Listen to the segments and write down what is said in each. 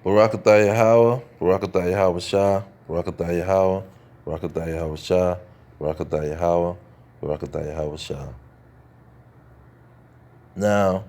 Barakatah Yahweh, Barakatah Yahweh Shah, Barakatah Yahweh, Barakatah Yahweh Shah, Barakatah Yahweh, Barakatah Yahweh Shah. Now,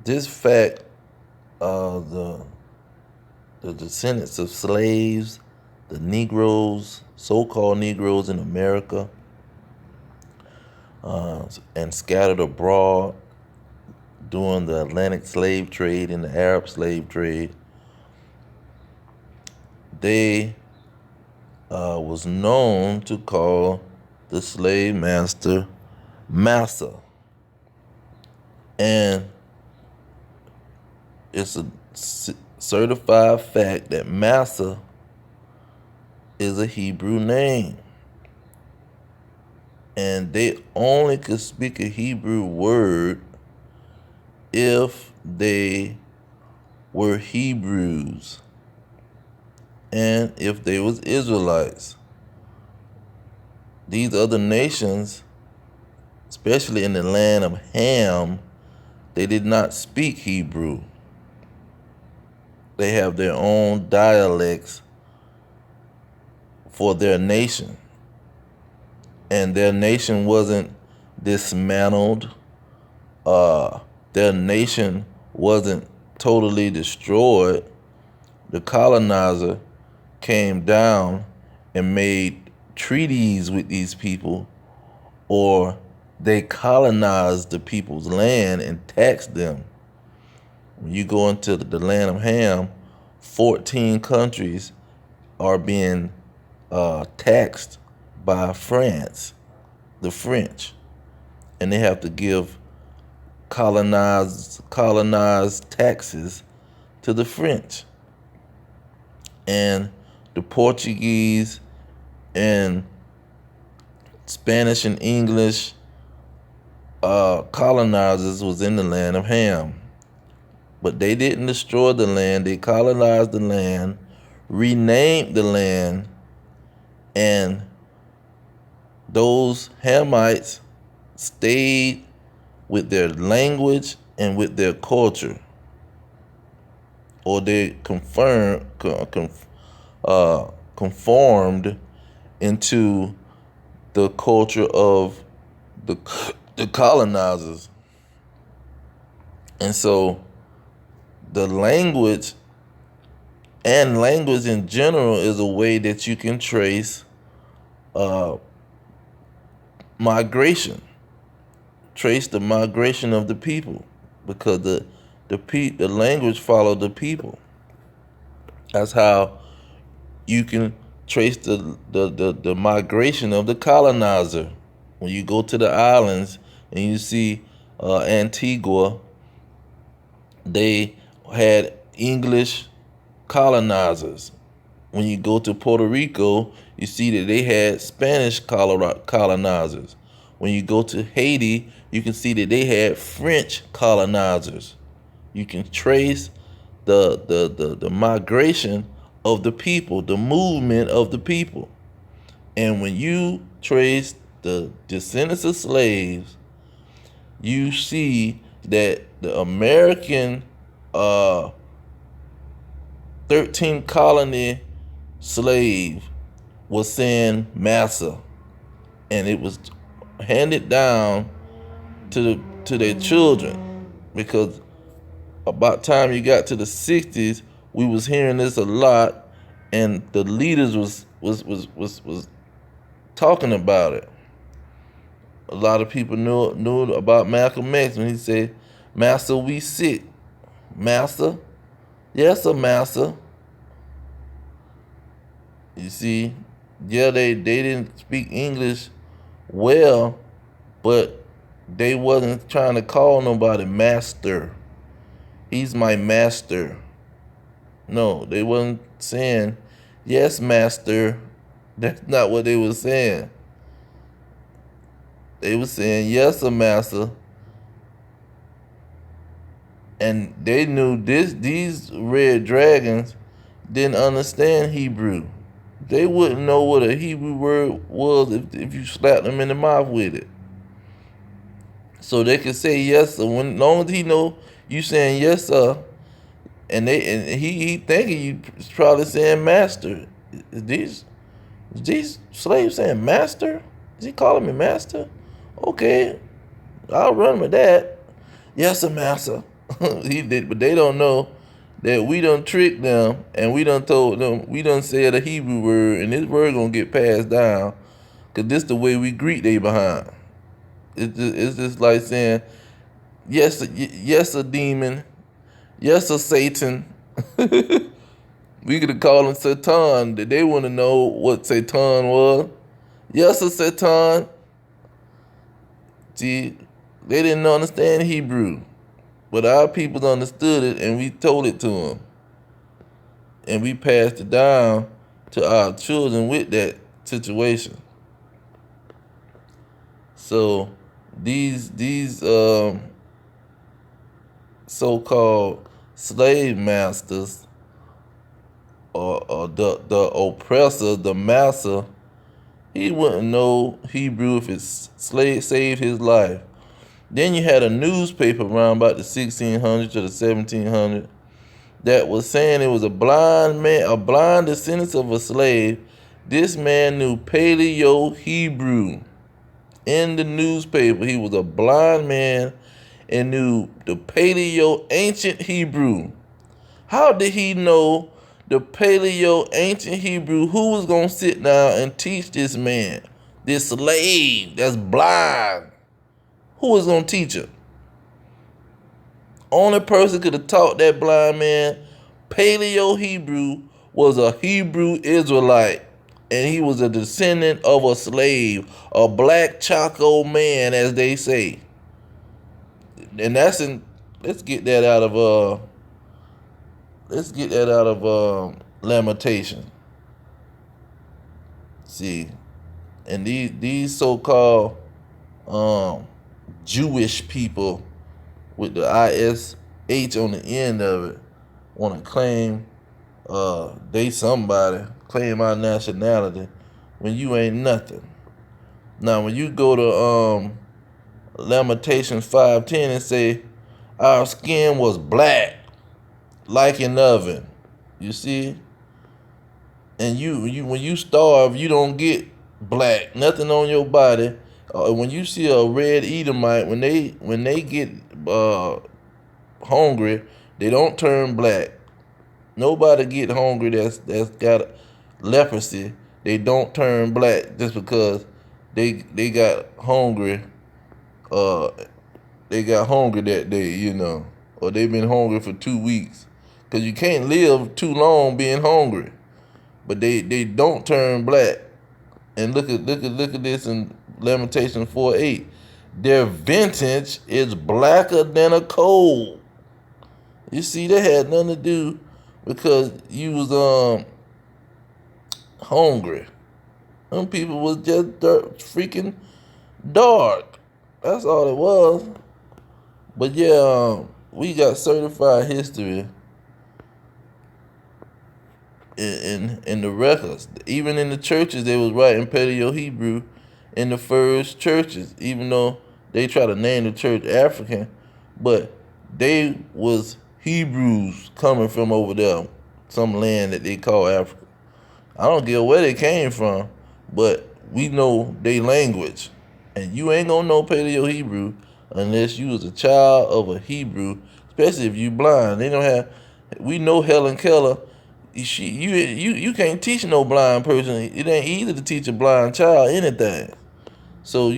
this fact of the descendants of slaves, the Negroes, so-called Negroes in America, and scattered abroad during the Atlantic slave trade and the Arab slave trade, they was known to call the slave master MASSA. And it's a certified fact that MASSA is a Hebrew name. And they only could speak a Hebrew word if they were Hebrews and if they was Israelites. These other nations, especially in the land of Ham, they did not speak Hebrew. They have their own dialects for their nation. And their nation wasn't dismantled. Their nation wasn't totally destroyed. The colonizer came down and made treaties with these people, or they colonized the people's land and taxed them. When you go into the land of Ham, 14 countries are being taxed by France, the French, and they have to give colonized taxes to the French. And the Portuguese and Spanish and English colonizers was in the land of Ham. But they didn't destroy the land. They colonized the land, renamed the land, and those Hamites stayed with their language and with their culture, or they conformed into the culture of the colonizers. And so the language and language in general is a way that you can trace migration, trace the migration of the people, because the language followed the people. That's how you can trace the migration of the colonizer. When you go to the islands and you see Antigua, they had English colonizers. When you go to Puerto Rico, you see that they had Spanish colonizers. When you go to Haiti, you can see that they had French colonizers. You can trace the migration of the people, the movement of the people. And when you trace the descendants of slaves, you see that the American 13 colony slave was saying massa, and it was handed down to their children, because about time you got to the 60s, we was hearing this a lot, and the leaders was talking about it. A lot of people knew about Malcolm X when he said, "Massa, we sick." Massa, yes, sir, massa. You see, yeah, they didn't speak English well, but they wasn't trying to call nobody master. He's my master. No, they wasn't saying, yes, master. That's not what they were saying. They were saying, yes, sir, master. And they knew these red dragons didn't understand Hebrew. They wouldn't know what a Hebrew word was if you slapped them in the mouth with it. So they could say yes sir. When long as he know you saying yes sir, and he thinking you probably saying master. Is these slaves saying master? Is he calling me master? Okay, I'll run with that. Yes, sir, master. He did, but they don't know that we done tricked them and we done told them, we done said a Hebrew word, and this word gonna get passed down, cause this the way we greet they behind. It's just like saying yes, yes, a demon, yes, a Satan. We could have called him Satan. Did they want to know what Satan was? Yes, a Satan. See, they didn't understand Hebrew, but our people understood it, and we told it to them, and we passed it down to our children with that situation. So these so-called slave masters, or the oppressor, the massa, he wouldn't know Hebrew if his slave saved his life. Then you had a newspaper around about the 1600s to the 1700s that was saying it was a blind man, a blind descendant of a slave. This man knew Paleo Hebrew. In the newspaper, he was a blind man and knew the Paleo ancient Hebrew. How did he know the Paleo ancient Hebrew? Who was going to sit down and teach this man, this slave that's blind? Who was going to teach him? Only person could have taught that blind man Paleo Hebrew was a Hebrew Israelite, and he was a descendant of a slave, a black Chaco man, as they say. And that's in. Let's get that out of Lamentation. See, and these so-called Jewish people with the ISH on the end of it want to claim they somebody, claim our nationality when you ain't nothing. Now, when you go to Lamentations 5:10 and say our skin was black like an oven, you see, and you when you starve, you don't get black, nothing on your body. When you see a red Edomite, when they get hungry, they don't turn black. Nobody get hungry that's got leprosy. They don't turn black just because they got hungry. They got hungry that day, or they've been hungry for 2 weeks. Cause you can't live too long being hungry. But they don't turn black. And look at this in Lamentation 4:8. Their vintage is blacker than a coal. You see, that had nothing to do because you was hungry. Them people was just freaking dark. That's all it was. But yeah, we got certified history in the records. Even in the churches, they was writing Paleo Hebrew in the first churches, even though they try to name the church African, but they was Hebrews coming from over there, some land that they call Africa. I don't care where they came from, but we know their language. And you ain't gonna know Paleo Hebrew unless you was a child of a Hebrew, especially if you blind. They don't have. We know Helen Keller. You can't teach no blind person. It ain't easy to teach a blind child anything. So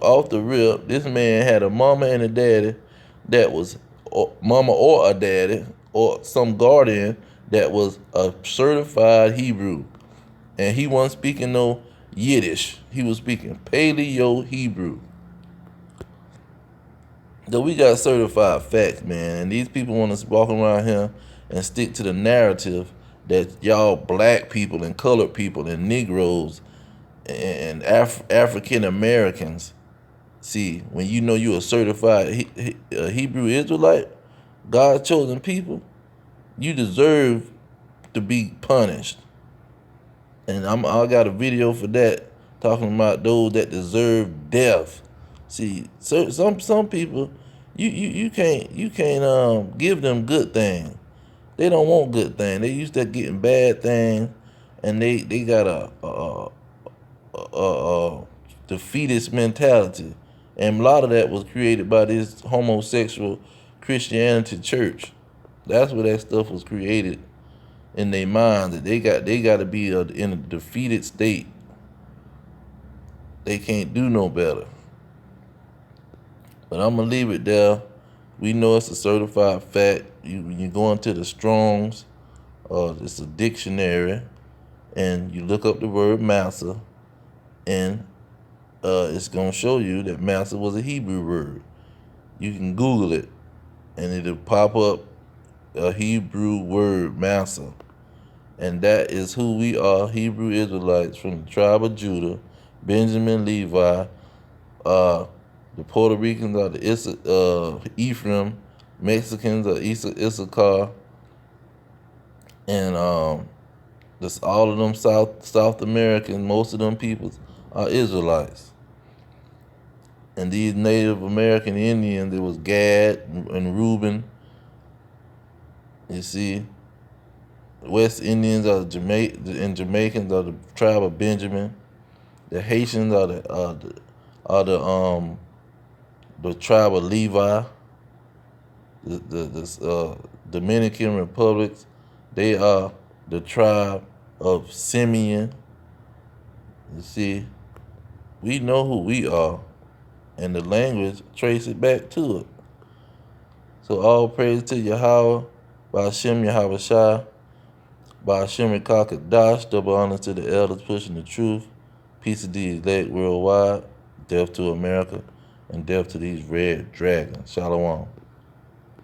off the rip, this man had a mama and a daddy that was mama or a daddy or some guardian that was a certified Hebrew, and he wasn't speaking no Yiddish. He was speaking Paleo Hebrew. So we got certified facts, man, and these people want to walk around here and stick to the narrative that y'all black people and colored people and Negroes and African Americans, see, when you know you're a certified Hebrew Israelite, God's chosen people, you deserve to be punished. And I got a video for that, talking about those that deserve death. See, some people, you can't give them good things. They don't want good things. They used to getting bad things, and they got a defeatist mentality, and a lot of that was created by this homosexual Christianity church. That's where that stuff was created in their mind, that they got to be in a defeated state. They can't do no better. But I'm gonna leave it there. We know it's a certified fact. You go into the Strong's, it's a dictionary, and you look up the word massa, and it's gonna show you that massa was a Hebrew word. You can Google it, and it'll pop up a Hebrew word, massa, and that is who we are, Hebrew Israelites from the tribe of Judah, Benjamin, Levi. The Puerto Ricans are the Ephraim, Mexicans are Issachar, and this all of them South American, most of them peoples are Israelites. And these Native American Indians, it was Gad and Reuben. You see, West Indians are and Jamaicans are the tribe of Benjamin. The Haitians are the tribe of Levi. The Dominican Republics, they are the tribe of Simeon. You see, we know who we are, and the language trace it back to it. So all praise to Yahweh, Ba'ashem Yahweh Shai, Ba'ashem Kakadash, double honor to the elders pushing the truth. Peace of these elect worldwide, death to America, and death to these red dragons. Shalom.